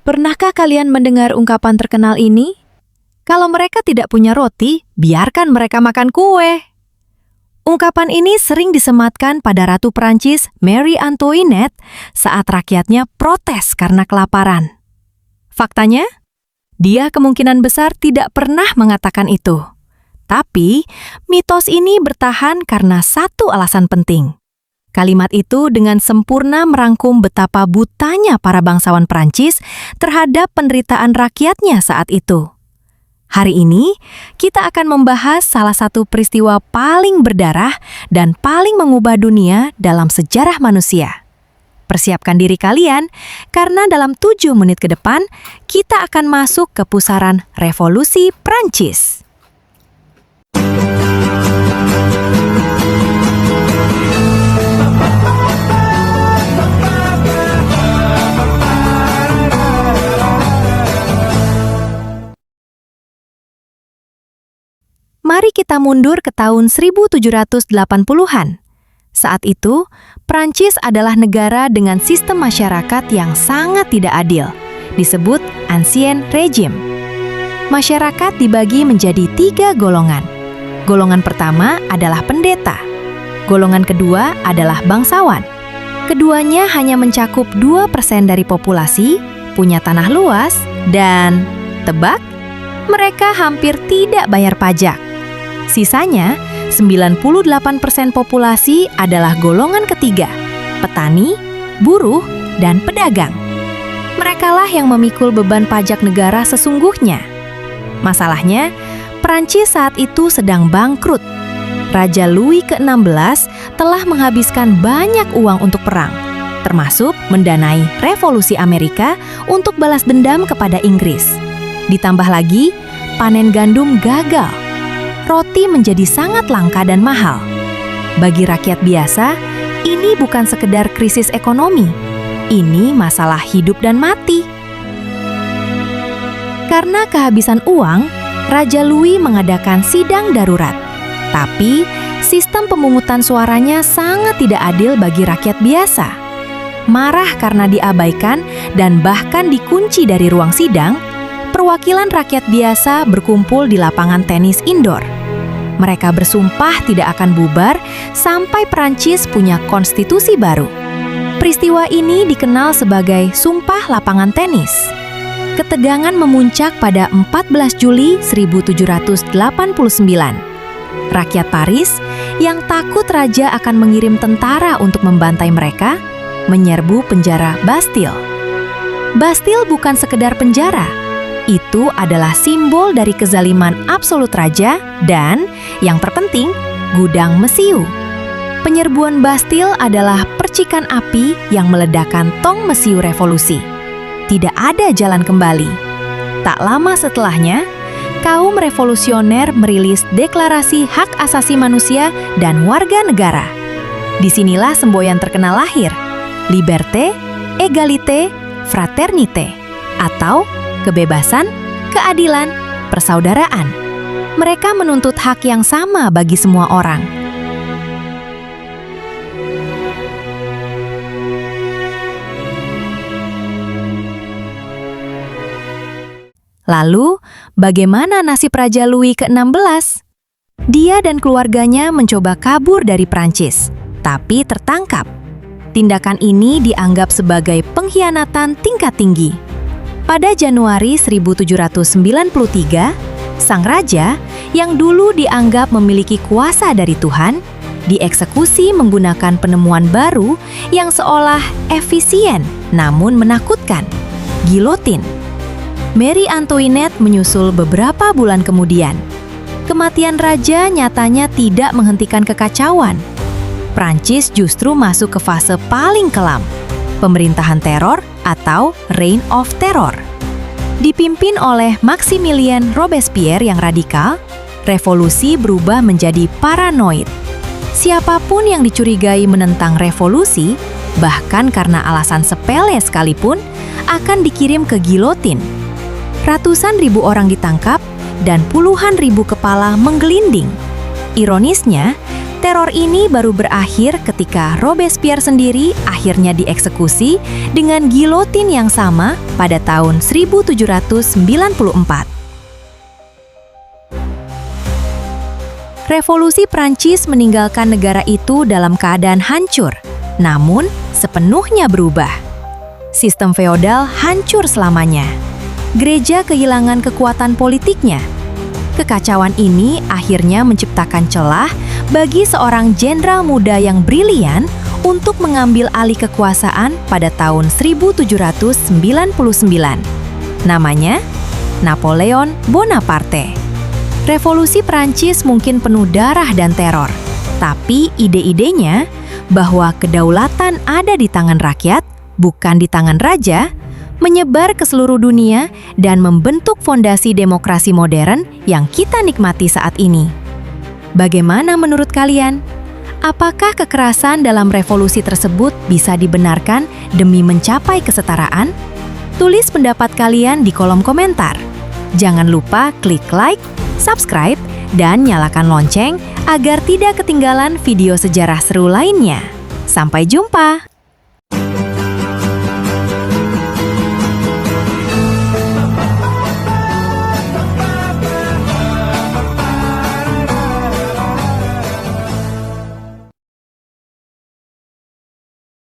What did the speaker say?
Pernahkah kalian mendengar ungkapan terkenal ini? Kalau mereka tidak punya roti, biarkan mereka makan kue. Ungkapan ini sering disematkan pada Ratu Prancis Marie Antoinette saat rakyatnya protes karena kelaparan. Faktanya, dia kemungkinan besar tidak pernah mengatakan itu. Tapi, mitos ini bertahan karena satu alasan penting. Kalimat itu dengan sempurna merangkum betapa butanya para bangsawan Prancis terhadap penderitaan rakyatnya saat itu. Hari ini, kita akan membahas salah satu peristiwa paling berdarah dan paling mengubah dunia dalam sejarah manusia. Persiapkan diri kalian, karena dalam 7 menit ke depan, kita akan masuk ke pusaran Revolusi Prancis. Mari kita mundur ke tahun 1780-an. Saat itu, Prancis adalah negara dengan sistem masyarakat yang sangat tidak adil, disebut Ancien Régime. Masyarakat dibagi menjadi 3 golongan. Golongan pertama adalah pendeta. Golongan kedua adalah bangsawan. Keduanya hanya mencakup 2% dari populasi, punya tanah luas, dan tebak, mereka hampir tidak bayar pajak. Sisanya, 98% populasi adalah golongan ketiga, petani, buruh, dan pedagang. Merekalah yang memikul beban pajak negara sesungguhnya. Masalahnya, Prancis saat itu sedang bangkrut. Raja Louis ke-16 telah menghabiskan banyak uang untuk perang, termasuk mendanai revolusi Amerika untuk balas dendam kepada Inggris. Ditambah lagi, panen gandum gagal. Roti menjadi sangat langka dan mahal. Bagi rakyat biasa, ini bukan sekedar krisis ekonomi. Ini masalah hidup dan mati. Karena kehabisan uang, Raja Louis mengadakan sidang darurat. Tapi, sistem pemungutan suaranya sangat tidak adil bagi rakyat biasa. Marah karena diabaikan dan bahkan dikunci dari ruang sidang, perwakilan rakyat biasa berkumpul di lapangan tenis indoor. Mereka bersumpah tidak akan bubar sampai Prancis punya konstitusi baru. Peristiwa ini dikenal sebagai Sumpah Lapangan Tenis. Ketegangan memuncak pada 14 Juli 1789. Rakyat Paris yang takut raja akan mengirim tentara untuk membantai mereka, menyerbu penjara Bastille. Bastille bukan sekedar penjara. Itu adalah simbol dari kezaliman absolut raja dan, yang terpenting, gudang mesiu. Penyerbuan Bastille adalah percikan api yang meledakkan tong mesiu revolusi. Tidak ada jalan kembali. Tak lama setelahnya, kaum revolusioner merilis Deklarasi Hak Asasi Manusia dan Warga Negara. Disinilah semboyan terkenal lahir, Liberté, Égalité, Fraternité, atau kebebasan, keadilan, persaudaraan. Mereka menuntut hak yang sama bagi semua orang. Lalu, bagaimana nasib Raja Louis ke-16? Dia dan keluarganya mencoba kabur dari Prancis, tapi tertangkap. Tindakan ini dianggap sebagai pengkhianatan tingkat tinggi. Pada Januari 1793, sang raja yang dulu dianggap memiliki kuasa dari Tuhan, dieksekusi menggunakan penemuan baru yang seolah efisien namun menakutkan, gilotin. Marie Antoinette menyusul beberapa bulan kemudian. Kematian raja nyatanya tidak menghentikan kekacauan. Prancis justru masuk ke fase paling kelam, pemerintahan teror atau Reign of Terror. Dipimpin oleh Maximilien Robespierre yang radikal, revolusi berubah menjadi paranoid. Siapapun yang dicurigai menentang revolusi, bahkan karena alasan sepele sekalipun, akan dikirim ke gilotin. Ratusan ribu orang ditangkap dan puluhan ribu kepala menggelinding. Ironisnya, Teror ini baru berakhir ketika Robespierre sendiri akhirnya dieksekusi dengan gilotin yang sama pada tahun 1794. Revolusi Prancis meninggalkan negara itu dalam keadaan hancur, namun sepenuhnya berubah. Sistem feodal hancur selamanya. Gereja kehilangan kekuatan politiknya. Kekacauan ini akhirnya menciptakan celah bagi seorang jenderal muda yang brilian untuk mengambil alih kekuasaan pada tahun 1799. Namanya Napoleon Bonaparte. Revolusi Prancis mungkin penuh darah dan teror, tapi ide-idenya bahwa kedaulatan ada di tangan rakyat, bukan di tangan raja, menyebar ke seluruh dunia dan membentuk fondasi demokrasi modern yang kita nikmati saat ini. Bagaimana menurut kalian? Apakah kekerasan dalam revolusi tersebut bisa dibenarkan demi mencapai kesetaraan? Tulis pendapat kalian di kolom komentar. Jangan lupa klik like, subscribe, dan nyalakan lonceng agar tidak ketinggalan video sejarah seru lainnya. Sampai jumpa!